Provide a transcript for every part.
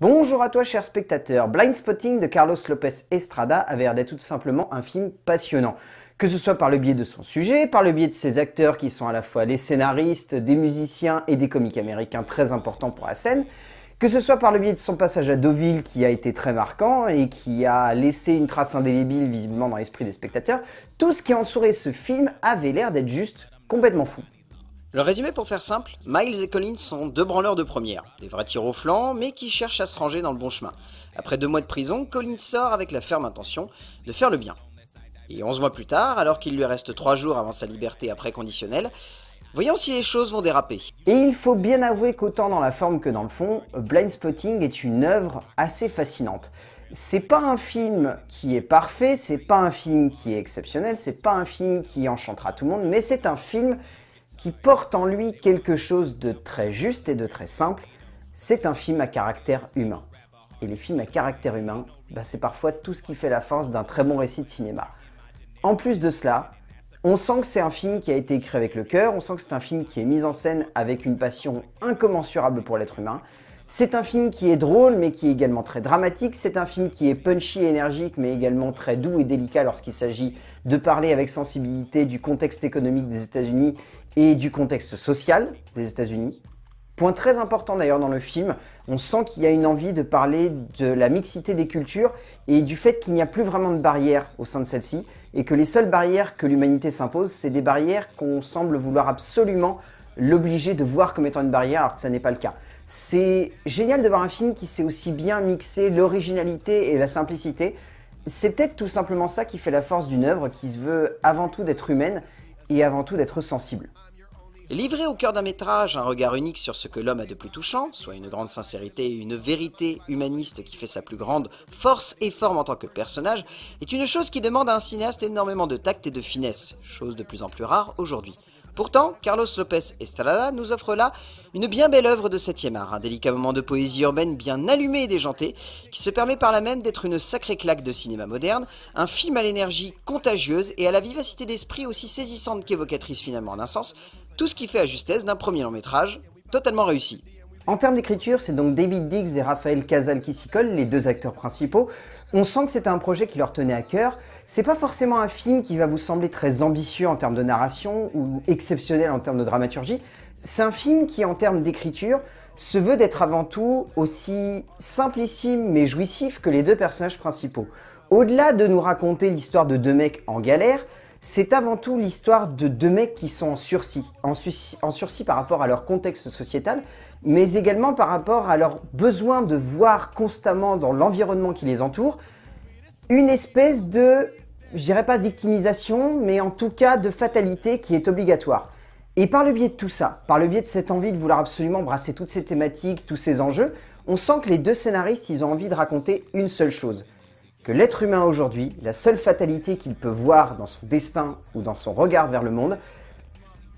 Bonjour à toi cher spectateur, Blindspotting de Carlos Lopez Estrada avait l'air d'être tout simplement un film passionnant. Que ce soit par le biais de son sujet, par le biais de ses acteurs qui sont à la fois les scénaristes, des musiciens et des comiques américains très importants pour la scène, que ce soit par le biais de son passage à Deauville qui a été très marquant et qui a laissé une trace indélébile visiblement dans l'esprit des spectateurs, tout ce qui entourait ce film avait l'air d'être juste complètement fou. Le résumé pour faire simple, Miles et Collins sont deux branleurs de première, des vrais tirs au flanc, mais qui cherchent à se ranger dans le bon chemin. Après 2 mois de prison, Collins sort avec la ferme intention de faire le bien. Et 11 mois plus tard, alors qu'il lui reste 3 jours avant sa liberté après conditionnelle, voyons si les choses vont déraper. Et il faut bien avouer qu'autant dans la forme que dans le fond, Blindspotting est une œuvre assez fascinante. C'est pas un film qui est parfait, c'est pas un film qui est exceptionnel, c'est pas un film qui enchantera tout le monde, mais c'est un film qui porte en lui quelque chose de très juste et de très simple. C'est un film à caractère humain. Et les films à caractère humain, c'est parfois tout ce qui fait la force d'un très bon récit de cinéma. En plus de cela, on sent que c'est un film qui a été écrit avec le cœur, on sent que c'est un film qui est mis en scène avec une passion incommensurable pour l'être humain. C'est un film qui est drôle mais qui est également très dramatique, c'est un film qui est punchy et énergique mais également très doux et délicat lorsqu'il s'agit de parler avec sensibilité du contexte économique des États-Unis et du contexte social des États-Unis. Point très important d'ailleurs dans le film, on sent qu'il y a une envie de parler de la mixité des cultures et du fait qu'il n'y a plus vraiment de barrières au sein de celle-ci et que les seules barrières que l'humanité s'impose, c'est des barrières qu'on semble vouloir absolument l'obliger de voir comme étant une barrière alors que ça n'est pas le cas. C'est génial de voir un film qui sait aussi bien mixer l'originalité et la simplicité. C'est peut-être tout simplement ça qui fait la force d'une œuvre qui se veut avant tout d'être humaine et avant tout d'être sensible. Livré au cœur d'un métrage un regard unique sur ce que l'homme a de plus touchant, soit une grande sincérité et une vérité humaniste qui fait sa plus grande force et forme en tant que personnage, est une chose qui demande à un cinéaste énormément de tact et de finesse, chose de plus en plus rare aujourd'hui. Pourtant, Carlos Lopez Estrada nous offre là une bien belle œuvre de 7e art, un délicat moment de poésie urbaine bien allumé et déjanté, qui se permet par là même d'être une sacrée claque de cinéma moderne, un film à l'énergie contagieuse et à la vivacité d'esprit aussi saisissante qu'évocatrice finalement d'un sens, tout ce qui fait à justesse d'un premier long métrage, totalement réussi. En termes d'écriture, c'est donc David Diggs et Rafael Casal qui s'y collent, les deux acteurs principaux. On sent que c'était un projet qui leur tenait à cœur. C'est pas forcément un film qui va vous sembler très ambitieux en termes de narration ou exceptionnel en termes de dramaturgie. C'est un film qui, en termes d'écriture, se veut d'être avant tout aussi simplissime mais jouissif que les deux personnages principaux. Au-delà de nous raconter l'histoire de deux mecs en galère, c'est avant tout l'histoire de deux mecs qui sont en sursis par rapport à leur contexte sociétal, mais également par rapport à leur besoin de voir constamment dans l'environnement qui les entoure une espèce de, je dirais pas victimisation, mais en tout cas de fatalité qui est obligatoire. Et par le biais de tout ça, par le biais de cette envie de vouloir absolument brasser toutes ces thématiques, tous ces enjeux, on sent que les deux scénaristes, ils ont envie de raconter une seule chose. Que l'être humain aujourd'hui, la seule fatalité qu'il peut voir dans son destin ou dans son regard vers le monde,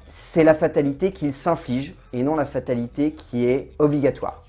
c'est la fatalité qu'il s'inflige et non la fatalité qui est obligatoire.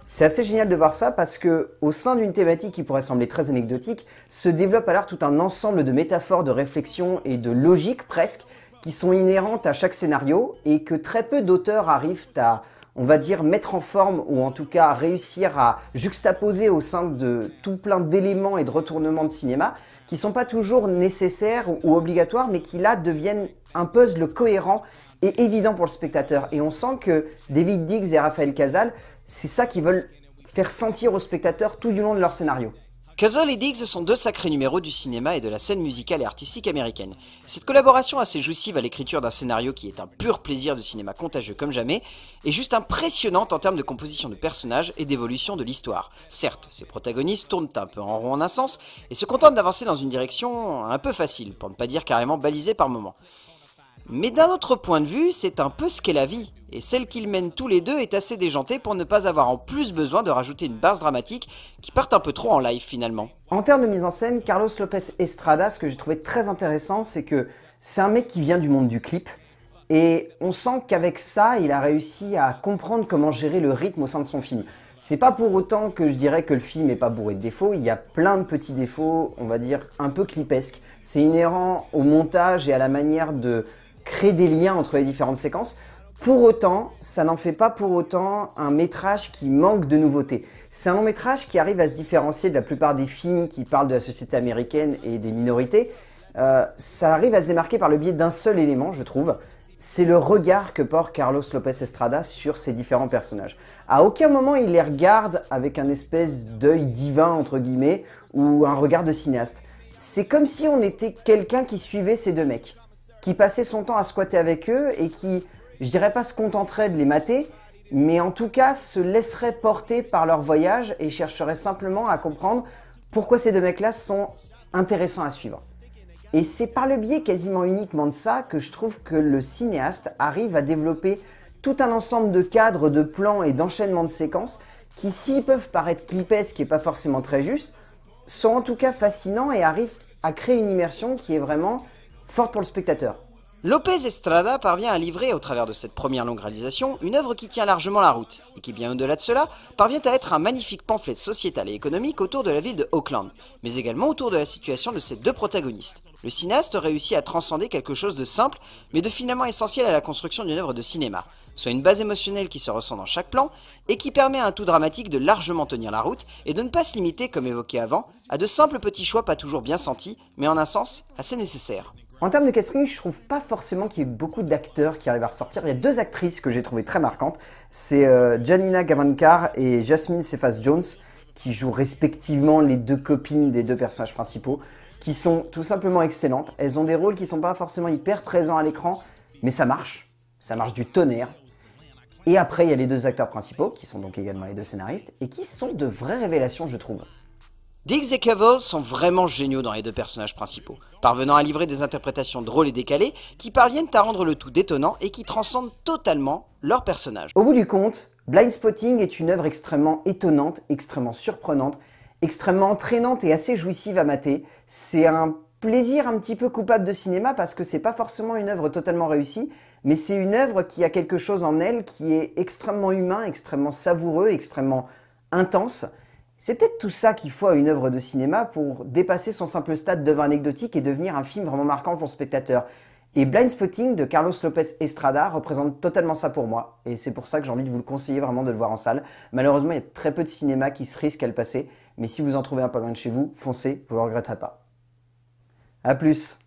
C'est assez génial de voir ça parce que, au sein d'une thématique qui pourrait sembler très anecdotique, se développe alors tout un ensemble de métaphores, de réflexions et de logiques presque qui sont inhérentes à chaque scénario et que très peu d'auteurs arrivent à, on va dire, mettre en forme ou en tout cas réussir à juxtaposer au sein de tout plein d'éléments et de retournements de cinéma qui ne sont pas toujours nécessaires ou obligatoires mais qui là deviennent un puzzle cohérent et évident pour le spectateur. Et on sent que David Diggs et Rafael Casal, c'est ça qu'ils veulent faire sentir aux spectateurs tout du long de leur scénario. Casal et Diggs sont deux sacrés numéros du cinéma et de la scène musicale et artistique américaine. Cette collaboration assez jouissive à l'écriture d'un scénario qui est un pur plaisir de cinéma contagieux comme jamais, est juste impressionnante en termes de composition de personnages et d'évolution de l'histoire. Certes, ces protagonistes tournent un peu en rond en un sens et se contentent d'avancer dans une direction un peu facile, pour ne pas dire carrément balisée par moments. Mais d'un autre point de vue, c'est un peu ce qu'est la vie, et celle qu'ils mènent tous les deux est assez déjantée pour ne pas avoir en plus besoin de rajouter une base dramatique qui parte un peu trop en live finalement. En termes de mise en scène, Carlos Lopez Estrada, ce que j'ai trouvé très intéressant, c'est que c'est un mec qui vient du monde du clip, et on sent qu'avec ça, il a réussi à comprendre comment gérer le rythme au sein de son film. C'est pas pour autant que je dirais que le film n'est pas bourré de défauts, il y a plein de petits défauts, on va dire un peu clipesques. C'est inhérent au montage et à la manière de créer des liens entre les différentes séquences. Pour autant, ça n'en fait pas pour autant un métrage qui manque de nouveautés. C'est un long métrage qui arrive à se différencier de la plupart des films qui parlent de la société américaine et des minorités. Ça arrive à se démarquer par le biais d'un seul élément, je trouve. C'est le regard que porte Carlos López Estrada sur ces différents personnages. À aucun moment il les regarde avec un espèce d'œil divin, entre guillemets, ou un regard de cinéaste. C'est comme si on était quelqu'un qui suivait ces deux mecs, qui passait son temps à squatter avec eux et qui, je dirais pas se contenterait de les mater, mais en tout cas se laisserait porter par leur voyage et chercherait simplement à comprendre pourquoi ces deux mecs-là sont intéressants à suivre. Et c'est par le biais quasiment uniquement de ça que je trouve que le cinéaste arrive à développer tout un ensemble de cadres, de plans et d'enchaînements de séquences qui, s'ils peuvent paraître clippés, ce qui n'est pas forcément très juste, sont en tout cas fascinants et arrivent à créer une immersion qui est vraiment forte pour le spectateur. López Estrada parvient à livrer, au travers de cette première longue réalisation, une œuvre qui tient largement la route, et qui, bien au-delà de cela, parvient à être un magnifique pamphlet sociétal et économique autour de la ville de Oakland, mais également autour de la situation de ses deux protagonistes. Le cinéaste réussit à transcender quelque chose de simple, mais de finalement essentiel à la construction d'une œuvre de cinéma, soit une base émotionnelle qui se ressent dans chaque plan, et qui permet à un tout dramatique de largement tenir la route, et de ne pas se limiter, comme évoqué avant, à de simples petits choix pas toujours bien sentis, mais en un sens assez nécessaires. En termes de casting, je trouve pas forcément qu'il y ait beaucoup d'acteurs qui arrivent à ressortir. Il y a deux actrices que j'ai trouvées très marquantes. C'est Janina Gavankar et Jasmine Cephas-Jones, qui jouent respectivement les deux copines des deux personnages principaux, qui sont tout simplement excellentes. Elles ont des rôles qui sont pas forcément hyper présents à l'écran, mais ça marche du tonnerre. Et après, il y a les deux acteurs principaux, qui sont donc également les deux scénaristes, et qui sont de vraies révélations, je trouve. Diggs et Cavill sont vraiment géniaux dans les deux personnages principaux, parvenant à livrer des interprétations drôles et décalées qui parviennent à rendre le tout détonnant et qui transcendent totalement leur personnage. Au bout du compte, Blindspotting est une œuvre extrêmement étonnante, extrêmement surprenante, extrêmement entraînante et assez jouissive à mater. C'est un plaisir un petit peu coupable de cinéma parce que c'est pas forcément une œuvre totalement réussie, mais c'est une œuvre qui a quelque chose en elle qui est extrêmement humain, extrêmement savoureux, extrêmement intense. C'est peut-être tout ça qu'il faut à une œuvre de cinéma pour dépasser son simple stade d'œuvre anecdotique et devenir un film vraiment marquant pour le spectateur. Et Blindspotting de Carlos López Estrada représente totalement ça pour moi, et c'est pour ça que j'ai envie de vous le conseiller vraiment de le voir en salle. Malheureusement, il y a très peu de cinéma qui se risquent à le passer, mais si vous en trouvez un pas loin de chez vous, foncez, vous ne le regretterez pas. A plus.